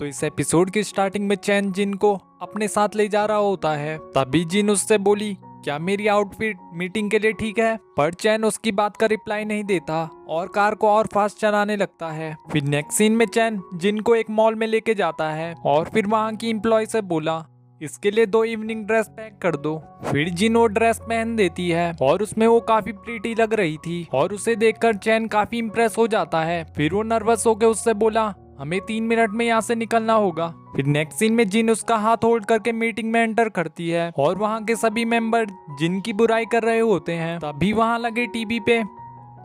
तो इस एपिसोड की स्टार्टिंग में चैन जिन को अपने साथ ले जा रहा होता है। तभी जिन उससे बोली, क्या मेरी आउटफिट मीटिंग के लिए ठीक है? पर चैन उसकी बात का रिप्लाई नहीं देता और कार को और फास्ट चलाने लगता है। फिर नेक्स्ट सीन में चैन जिन को एक मॉल में लेके जाता है और फिर वहाँ की एम्प्लॉय से बोला, इसके लिए 2 इवनिंग ड्रेस पैक कर दो। फिर जिन वो ड्रेस पहन देती है और उसमें वो काफी प्रीटी लग रही थी और उसे देखकर चैन काफी इम्प्रेस हो जाता है। फिर वो नर्वस होकर उससे बोला, हमें 3 मिनट में यहाँ से निकलना होगा। फिर नेक्स्ट सीन में जिन उसका हाथ होल्ड करके मीटिंग में एंटर करती है और वहाँ के सभी मेंबर जिनकी बुराई कर रहे होते हैं। तभी वहाँ लगे टीवी पे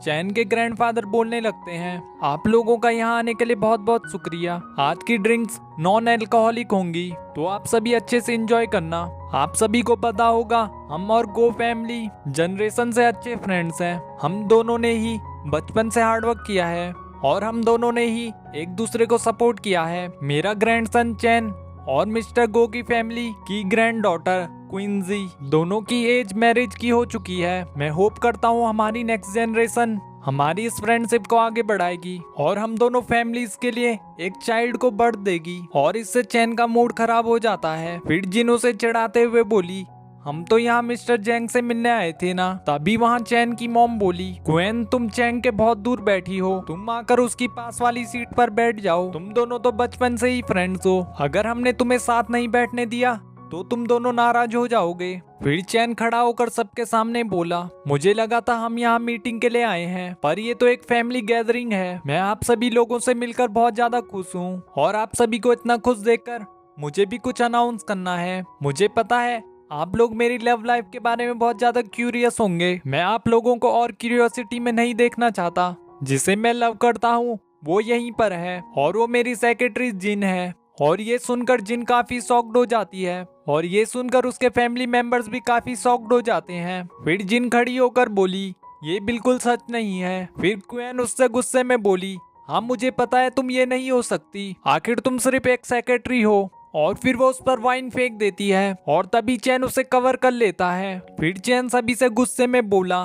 चैन के ग्रैंडफादर बोलने लगते हैं, आप लोगों का यहाँ आने के लिए बहुत बहुत शुक्रिया। आज की ड्रिंक्स नॉन अल्कोहलिक होंगी, तो आप सभी अच्छे से एंजॉय करना। आप सभी को पता होगा हम और गो फैमिली जनरेशन से अच्छे फ्रेंड्स हैं। हम दोनों ने ही बचपन से हार्डवर्क किया है और हम दोनों ने ही एक दूसरे को सपोर्ट किया है। मेरा ग्रैंडसन चैन और मिस्टर गो की फैमिली की ग्रैंड डॉटर क्विंजी दोनों की एज मैरिज की हो चुकी है। मैं होप करता हूँ हमारी नेक्स्ट जनरेशन हमारी इस फ्रेंडशिप को आगे बढ़ाएगी और हम दोनों फैमिलीज के लिए एक चाइल्ड को बर्थ देगी। और इससे चैन का मूड खराब हो जाता है। फिर जिन उसे चिढ़ाते हुए बोली, हम तो यहाँ मिस्टर जैंग से मिलने आए थे ना। तभी वहाँ चैन की मॉम बोली, ग्वेन तुम चैंग के बहुत दूर बैठी हो, तुम आकर उसकी पास वाली सीट पर बैठ जाओ। तुम दोनों तो बचपन से ही फ्रेंड्स हो, अगर हमने तुम्हें साथ नहीं बैठने दिया तो तुम दोनों नाराज हो जाओगे। फिर चैन खड़ा होकर सबके सामने बोला, मुझे लगा था हम यहाँ मीटिंग के लिए आए हैं, पर ये तो एक फैमिली गैदरिंग है। मैं आप सभी लोगों से मिलकर बहुत ज्यादा खुश हूँ और आप सभी को इतना खुश देखकर मुझे भी कुछ अनाउंस करना है। मुझे पता है आप लोग मेरी लव लाइफ के बारे में बहुत ज्यादा क्यूरियस होंगे। मैं आप लोगों को और क्यूरियोसिटी में नहीं देखना चाहता। जिसे मैं लव करता हूँ वो यहीं पर है और वो मेरी सेक्रेटरी जिन है। और ये सुनकर जिन काफी शॉक्ड हो जाती है और ये सुनकर उसके फैमिली मेंबर्स भी काफी शॉक्ड हो जाते हैं। फिर जिन खड़ी होकर बोली, ये बिल्कुल सच नहीं है। फिर क्वेन उससे गुस्से में बोली, हाँ मुझे पता है तुम ये नहीं हो सकती, आखिर तुम सिर्फ एक सेक्रेटरी हो। और फिर वो उस पर वाइन फेंक देती है और तभी चैन उसे कवर कर लेता है। फिर चैन सभी से गुस्से में बोला,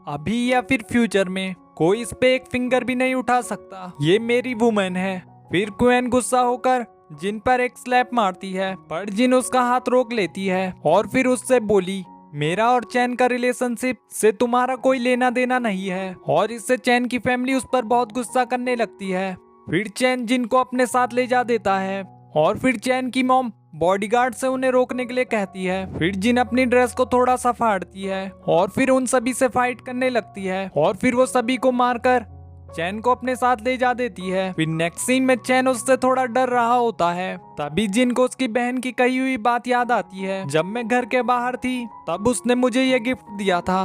अभी या फिर फ्यूचर में कोई इस पे एक फिंगर भी नहीं उठा सकता, ये मेरी वुमन है। फिर क्वेन गुस्सा होकर जिन पर एक स्लैप मारती है, पर जिन उसका हाथ रोक लेती है और फिर उससे बोली, मेरा और चैन का रिलेशनशिप से तुम्हारा कोई लेना देना नहीं है। और इससे चैन की फैमिली उस पर बहुत गुस्सा करने लगती है। फिर चैन जिन को अपने साथ ले जा देता है और फिर चैन की मॉम बॉडीगार्ड से उन्हें रोकने के लिए कहती है। फिर जिन अपनी ड्रेस को थोड़ा सा फाड़ती है और फिर उन सभी से फाइट करने लगती है और फिर वो सभी को मारकर चैन को अपने साथ ले जा देती है। फिर नेक्स्ट सीन में चैन उससे थोड़ा डर रहा होता है। तभी जिन को उसकी बहन की कही हुई बात याद आती है, जब मैं घर के बाहर थी तब उसने मुझे ये गिफ्ट दिया था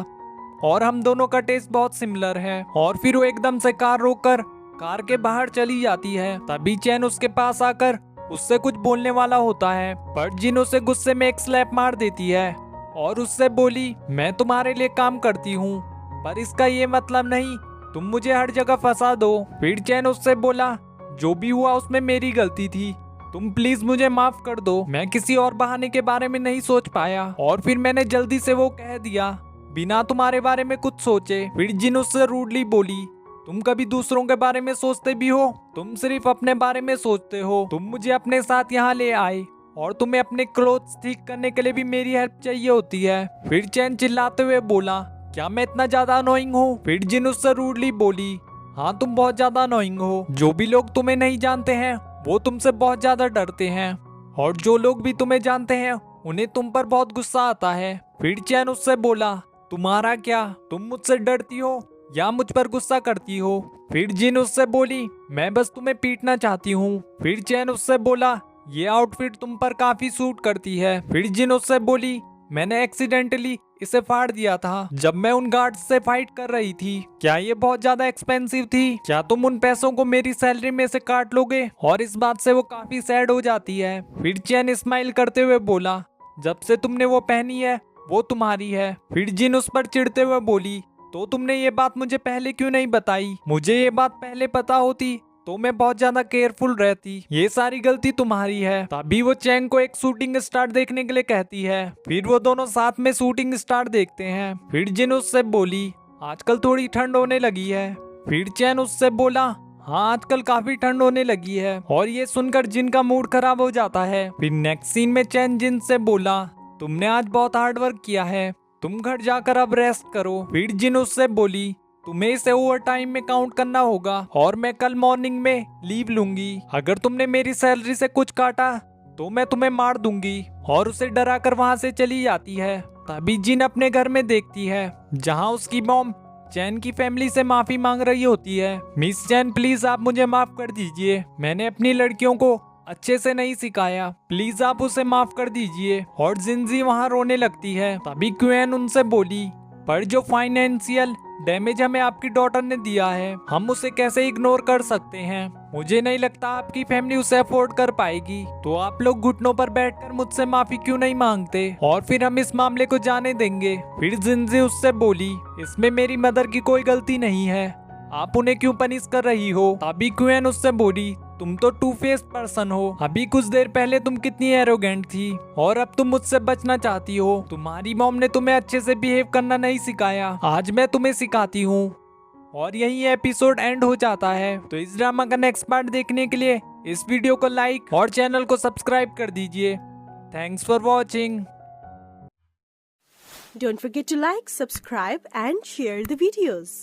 और हम दोनों का टेस्ट बहुत सिमिलर है। और फिर वो एकदम से कार रोककर कार के बाहर चली जाती है। तभी चैन उसके पास आकर उससे कुछ बोलने वाला होता है, पर जिन उसे गुस्से में एक स्लैप मार देती है और उससे बोली, मैं तुम्हारे लिए काम करती हूँ पर इसका ये मतलब नहीं तुम मुझे हर जगह फंसा दो। फिर चैन उससे बोला, जो भी हुआ उसमें मेरी गलती थी, तुम प्लीज मुझे माफ कर दो। मैं किसी और बहाने के बारे में नहीं सोच पाया और फिर मैंने जल्दी से वो कह दिया बिना तुम्हारे बारे में कुछ सोचे। फिर जिन उससे रूडली बोली, तुम कभी दूसरों के बारे में सोचते भी हो? तुम सिर्फ अपने बारे में सोचते हो। तुम मुझे अपने साथ यहाँ ले आए और तुम्हें अपने क्लोथ्स ठीक करने के लिए भी मेरी हेल्प चाहिए होती है। फिर चैन चिल्लाते हुए बोला, क्या मैं इतना ज्यादा अनोइंग हूँ? फिर जिन उससे रूडली बोली, हाँ तुम बहुत ज्यादा अनोइंग हो। जो भी लोग तुम्हें नहीं जानते हैं वो तुमसे बहुत ज्यादा डरते हैं और जो लोग भी तुम्हें जानते हैं उन्हें तुम पर बहुत गुस्सा आता है। फिर चैन उससे बोला, तुम्हारा क्या? तुम मुझसे डरती हो या मुझ पर गुस्सा करती हो? फिर जिन उससे बोली, मैं बस तुम्हें पीटना चाहती हूँ। फिर चैन उससे बोला, ये आउटफिट तुम पर काफी सूट करती है। फिर जिन उससे बोली, मैंने एक्सीडेंटली इसे फाड़ दिया था जब मैं उन गार्ड्स से फाइट कर रही थी। क्या ये बहुत ज्यादा एक्सपेंसिव थी? क्या तुम उन पैसों को मेरी सैलरी में से काट लोगे? और इस बात से वो काफी सैड हो जाती है। फिर चैन स्माइल करते हुए बोला, जब से तुमने वो पहनी है वो तुम्हारी है। फिर जिन उस पर चिढ़ते हुए बोली, तो तुमने ये बात मुझे पहले क्यों नहीं बताई? मुझे ये बात पहले पता होती तो मैं बहुत ज्यादा केयरफुल रहती। ये सारी गलती तुम्हारी है। तभी वो चैंग को एक शूटिंग स्टार देखने के लिए कहती है। फिर वो दोनों साथ में शूटिंग स्टार देखते हैं। फिर जिन उससे बोली, आजकल थोड़ी ठंड होने लगी है। फिर चैन उससे बोला, हाँ आजकल काफी ठंड होने लगी है। और ये सुनकर जिन का मूड खराब हो जाता है। फिर नेक्स्ट सीन में चैन जिन से बोला, तुमने आज बहुत हार्ड वर्क किया है, तुम घर जाकर अब रेस्ट करो। फिर जिन उससे बोली, तुम्हें इसे ओवर टाइम में काउंट करना होगा और मैं कल मॉर्निंग में लीव लूंगी। अगर तुमने मेरी सैलरी से कुछ काटा तो मैं तुम्हें मार दूंगी। और उसे डरा कर वहाँ से चली जाती है। तभी जिन अपने घर में देखती है जहाँ उसकी मॉम चैन की फैमिली से माफी मांग रही होती है। मिस चैन प्लीज आप मुझे माफ कर दीजिए, मैंने अपनी लड़कियों को अच्छे से नहीं सिखाया, प्लीज आप उसे माफ कर दीजिए। और जिंजी वहाँ रोने लगती है। तभी क्वेन उनसे बोली, पर जो फाइनेंशियल डैमेज हमें आपकी डॉटर ने दिया है हम उसे कैसे इग्नोर कर सकते हैं। मुझे नहीं लगता आपकी फैमिली उसे अफोर्ड कर पाएगी। तो आप लोग घुटनों पर बैठकर मुझसे माफी क्यों नहीं मांगते और फिर हम इस मामले को जाने देंगे। फिर जिंजी उससे बोली, इसमें मेरी मदर की कोई गलती नहीं है, आप उन्हें क्यों पनिश कर रही हो। तभी क्वेन उससे बोली, तुम तो टू फेस पर्सन हो, अभी कुछ देर पहले तुम कितनी एरोगेंट थी और अब तुम मुझसे बचना चाहती हो। तुम्हारी मॉम ने तुम्हें अच्छे से बिहेव करना नहीं सिखाया, आज मैं तुम्हें सिखाती हूँ। और यही एपिसोड एंड हो जाता है। तो इस ड्रामा का नेक्स्ट पार्ट देखने के लिए इस वीडियो को लाइक और चैनल को सब्सक्राइब कर दीजिए। Thanks for watching. Don't forget to like, subscribe and share the videos.